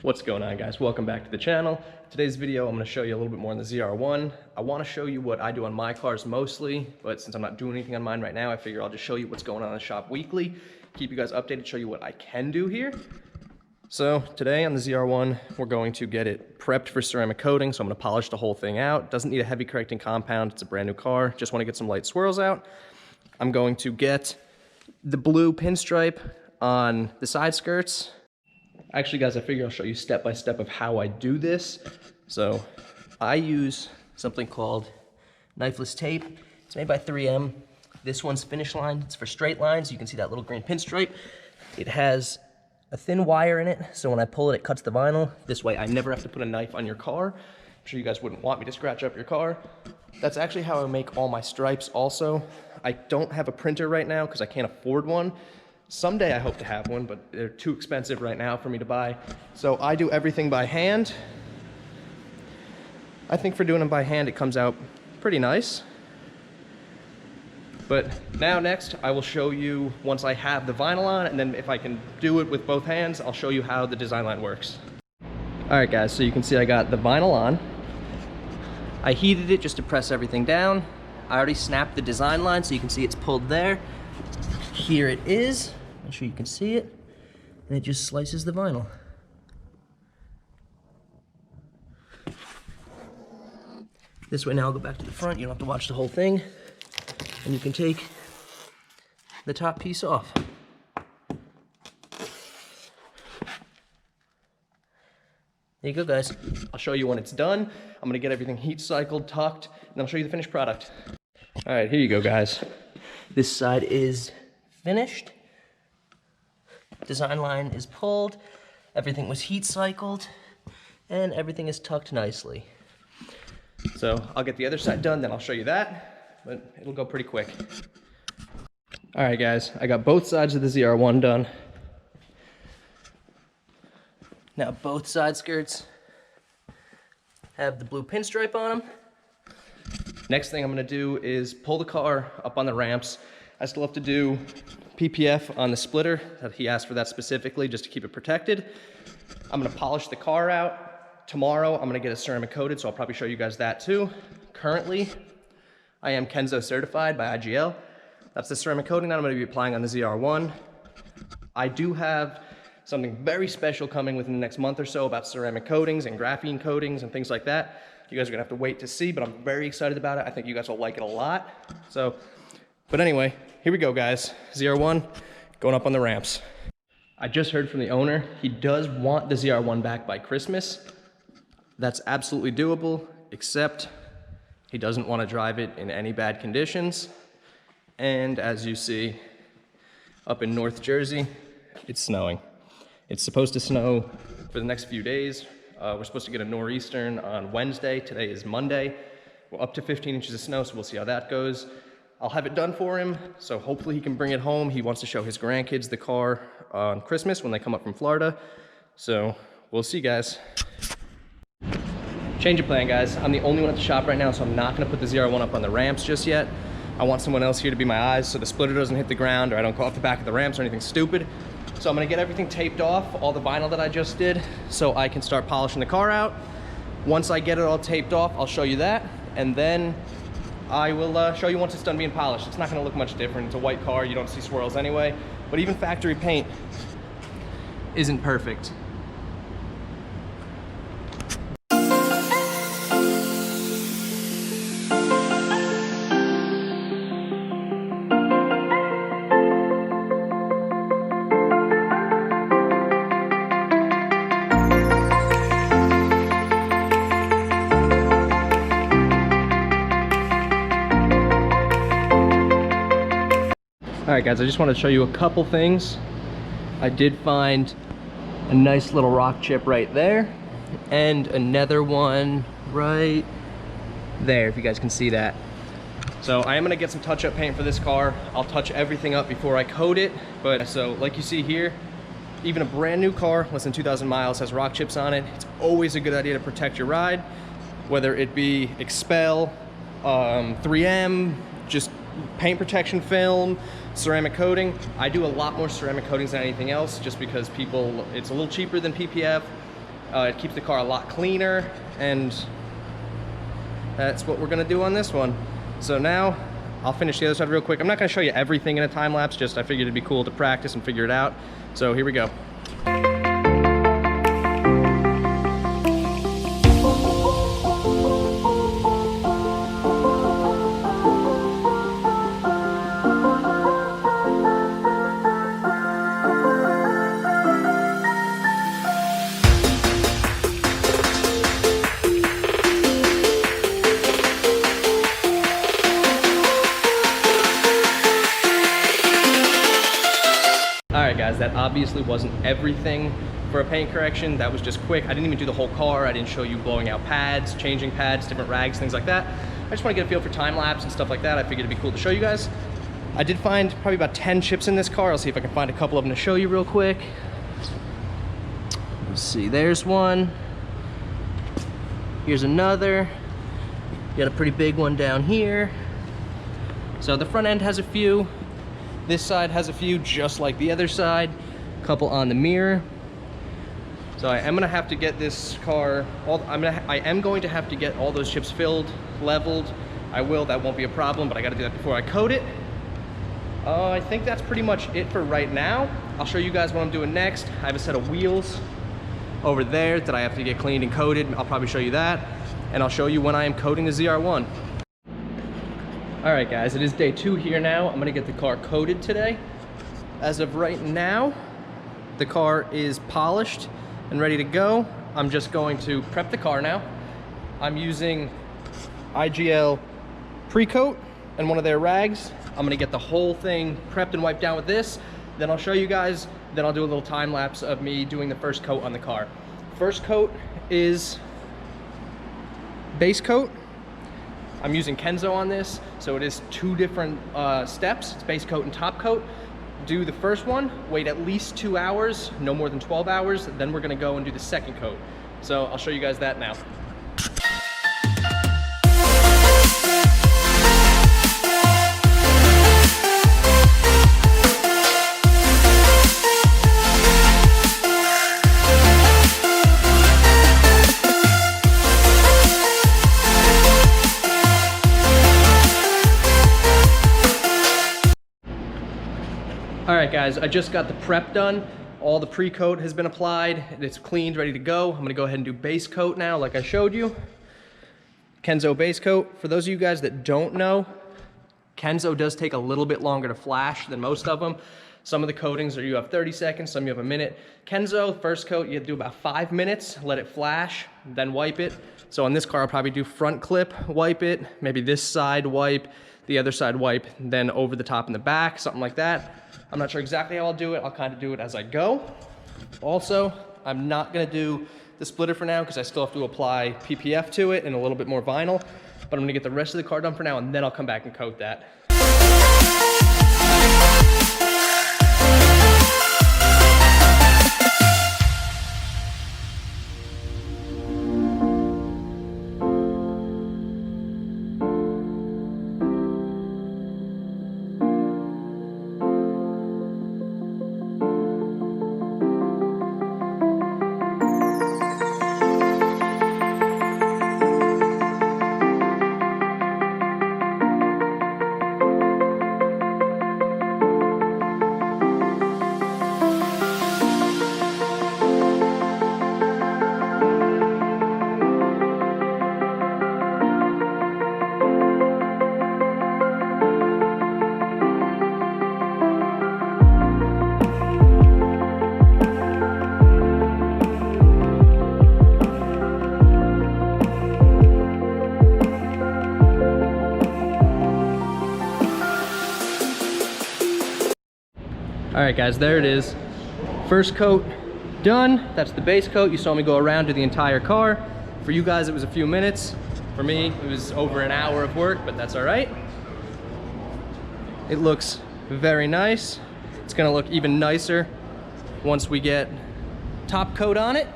What's going on, guys? Welcome back to the channel. Today's video, I'm going to show you a little bit more on the ZR1. I want to show you what I do on my cars mostly, but since I'm not doing anything on mine right now, I figure I'll just show you what's going on in the shop weekly, keep you guys updated, show you what I can do here. So today on the ZR1, we're going to get it prepped for ceramic coating, so I'm going to polish the whole thing out. Doesn't need a heavy correcting compound, it's a brand new car, just want to get some light swirls out. I'm going to get the blue pinstripe on the side skirts. Actually, guys, I figure I'll show you step by step of how I do this. So I use something called knifeless tape. It's made by 3M. This one's finish line. It's for straight lines. You can see that little green pinstripe. It has a thin wire in it, so when I pull it, it cuts the vinyl. This way, I never have to put a knife on your car. I'm sure you guys wouldn't want me to scratch up your car. That's actually how I make all my stripes also. I don't have a printer right now because I can't afford one. Someday I hope to have one, but they're too expensive right now for me to buy. So I do everything by hand. I think for doing them by hand, it comes out pretty nice. But now next, I will show you once I have the vinyl on, and then if I can do it with both hands, I'll show you how the design line works. All right, guys, so you can see I got the vinyl on. I heated it just to press everything down. I already snapped the design line, so you can see it's pulled there. Here it is. Make sure you can see it. And it just slices the vinyl. This way now I'll go back to the front. You don't have to watch the whole thing. And you can take the top piece off. There you go, guys. I'll show you when it's done. I'm gonna get everything heat cycled, tucked, and I'll show you the finished product. All right, here you go, guys. This side is finished. Design line is pulled. Everything was heat cycled, and everything is tucked nicely. So I'll get the other side done, then I'll show you that, but it'll go pretty quick. All right, guys, I got both sides of the ZR1 done. Now both side skirts have the blue pinstripe on them. Next thing I'm gonna do is pull the car up on the ramps. I still have to do PPF on the splitter. He asked for that specifically just to keep it protected. I'm gonna polish the car out. Tomorrow I'm gonna get it ceramic coated, so I'll probably show you guys that too. Currently, I am Kenzo certified by IGL. That's the ceramic coating that I'm gonna be applying on the ZR1. I do have something very special coming within the next month or so about ceramic coatings and graphene coatings and things like that. You guys are gonna have to wait to see, but I'm very excited about it. I think you guys will like it a lot. But anyway, here we go, guys. ZR1 going up on the ramps. I just heard from the owner. He does want the ZR1 back by Christmas. That's absolutely doable, except he doesn't want to drive it in any bad conditions. And as you see, up in North Jersey, it's snowing. It's supposed to snow for the next few days. We're supposed to get a nor'easter on Wednesday. Today is Monday. We're up to 15 inches of snow, so we'll see how that goes. I'll have it done for him, so hopefully he can bring it home. He wants to show his grandkids the car on Christmas when they come up from Florida. So we'll see, guys. Change of plan, guys. I'm the only one at the shop right now, so I'm not gonna put the ZR1 up on the ramps just yet. I want someone else here to be my eyes so the splitter doesn't hit the ground or I don't go off the back of the ramps or anything stupid. So I'm gonna get everything taped off, all the vinyl that I just did, so I can start polishing the car out. Once I get it all taped off, I'll show you that, and then I will show you once it's done being polished. It's not gonna look much different. It's a white car, you don't see swirls anyway, but even factory paint isn't perfect. All right, guys, I just wanted to show you a couple things. I did find a nice little rock chip right there and another one right there, if you guys can see that. So I am gonna get some touch-up paint for this car. I'll touch everything up before I coat it. But so like you see here, even a brand new car, less than 2,000 miles, has rock chips on it. It's always a good idea to protect your ride, whether it be Expel, 3M, just paint protection film, ceramic coating. I do a lot more ceramic coatings than anything else just because it's a little cheaper than PPF. It keeps the car a lot cleaner, and that's what we're gonna do on this one. So now I'll finish the other side real quick. I'm not gonna show you everything in a time lapse, just I figured it'd be cool to practice and figure it out. So here we go. Alright guys, that obviously wasn't everything for a paint correction. That was just quick. I didn't even do the whole car. I didn't show you blowing out pads, changing pads, different rags, things like that. I just want to get a feel for time lapse and stuff like that. I figured it'd be cool to show you guys. I did find probably about 10 chips in this car. I'll see if I can find a couple of them to show you real quick. Let's see, there's one. Here's another. Got a pretty big one down here. So the front end has a few. This side has a few, just like the other side. A couple on the mirror. So I am gonna have to get this car, I am going to have to get all those chips filled, leveled. I will, that won't be a problem, but I gotta do that before I coat it. I think that's pretty much it for right now. I'll show you guys what I'm doing next. I have a set of wheels over there that I have to get cleaned and coated. I'll probably show you that. And I'll show you when I am coating the ZR1. All right guys, it is day 2 here now. I'm gonna get the car coated today. As of right now, the car is polished and ready to go. I'm just going to prep the car now. I'm using IGL pre-coat and one of their rags. I'm gonna get the whole thing prepped and wiped down with this. Then I'll show you guys, then I'll do a little time lapse of me doing the first coat on the car. First coat is base coat. I'm using Kenzo on this, so it is 2 different steps. It's base coat and top coat. Do the first one, wait at least 2 hours, no more than 12 hours, then we're gonna go and do the second coat. So I'll show you guys that now. All right guys, I just got the prep done. All the pre-coat has been applied. It's cleaned, ready to go. I'm gonna go ahead and do base coat now, like I showed you. Kenzo base coat. For those of you guys that don't know, Kenzo does take a little bit longer to flash than most of them. Some of the coatings you have 30 seconds, some you have a minute. Kenzo, first coat, you have to do about 5 minutes, let it flash, then wipe it. So on this car, I'll probably do front clip, wipe it, maybe this side wipe, the other side wipe, then over the top and the back, something like that. I'm not sure exactly how I'll do it. I'll kind of do it as I go. Also, I'm not gonna do the splitter for now because I still have to apply PPF to it and a little bit more vinyl, but I'm gonna get the rest of the car done for now and then I'll come back and coat that. All right guys, there it is. First coat done. That's the base coat. You saw me go around to the entire car. For you guys, it was a few minutes. For me, it was over an hour of work, but that's all right. It looks very nice. It's gonna look even nicer once we get top coat on it.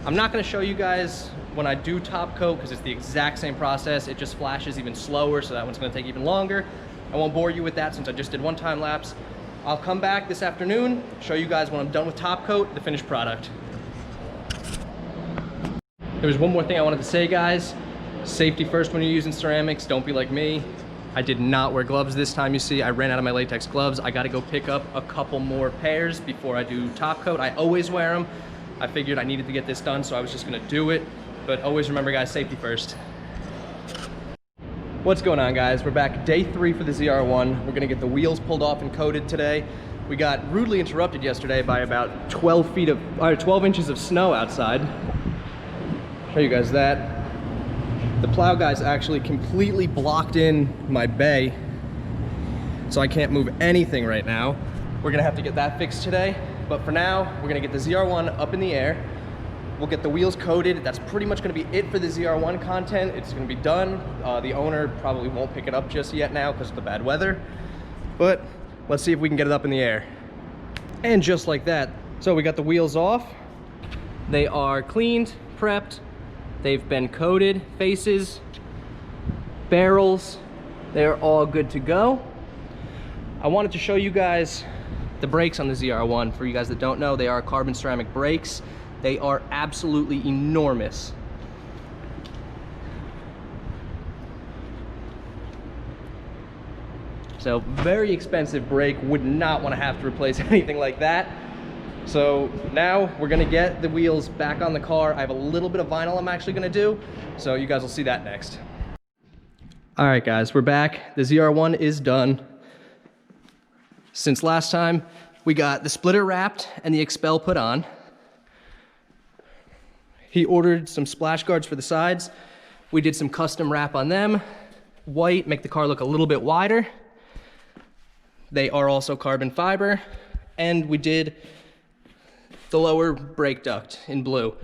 I'm not gonna show you guys when I do top coat because it's the exact same process. It just flashes even slower, so that one's gonna take even longer. I won't bore you with that since I just did one time lapse. I'll come back this afternoon, show you guys when I'm done with top coat, the finished product. There was one more thing I wanted to say, guys. Safety first when you're using ceramics. Don't be like me. I did not wear gloves this time, you see. I ran out of my latex gloves. I gotta go pick up a couple more pairs before I do top coat. I always wear them. I figured I needed to get this done, so I was just gonna do it. But always remember, guys, safety first. What's going on, guys? We're back day 3 for the ZR1. We're gonna get the wheels pulled off and coated today. We got rudely interrupted yesterday by about 12 inches of snow outside. Show you guys that. The plow guys actually completely blocked in my bay, so I can't move anything right now. We're gonna have to get that fixed today, but for now, we're gonna get the ZR1 up in the air. We'll get the wheels coated. That's pretty much gonna be it for the ZR1 content. It's gonna be done. The owner probably won't pick it up just yet now because of the bad weather, but let's see if we can get it up in the air. And just like that. So we got the wheels off. They are cleaned, prepped. They've been coated, faces, barrels, they're all good to go. I wanted to show you guys the brakes on the ZR1. For you guys that don't know, they are carbon ceramic brakes. They are absolutely enormous. So very expensive brake, would not want to have to replace anything like that. So now we're gonna get the wheels back on the car. I have a little bit of vinyl I'm actually gonna do, so you guys will see that next. All right, guys, we're back. The ZR1 is done. Since last time, we got the splitter wrapped and the expel put on. He ordered some splash guards for the sides. We did some custom wrap on them. White, make the car look a little bit wider. They are also carbon fiber. And we did the lower brake duct in blue.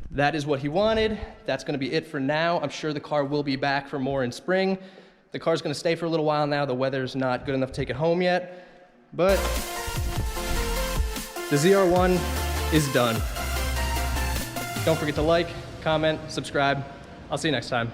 That is what he wanted. That's gonna be it for now. I'm sure the car will be back for more in spring. The car's gonna stay for a little while now. The weather's not good enough to take it home yet, but the ZR1 is done. Don't forget to like, comment, subscribe. I'll see you next time.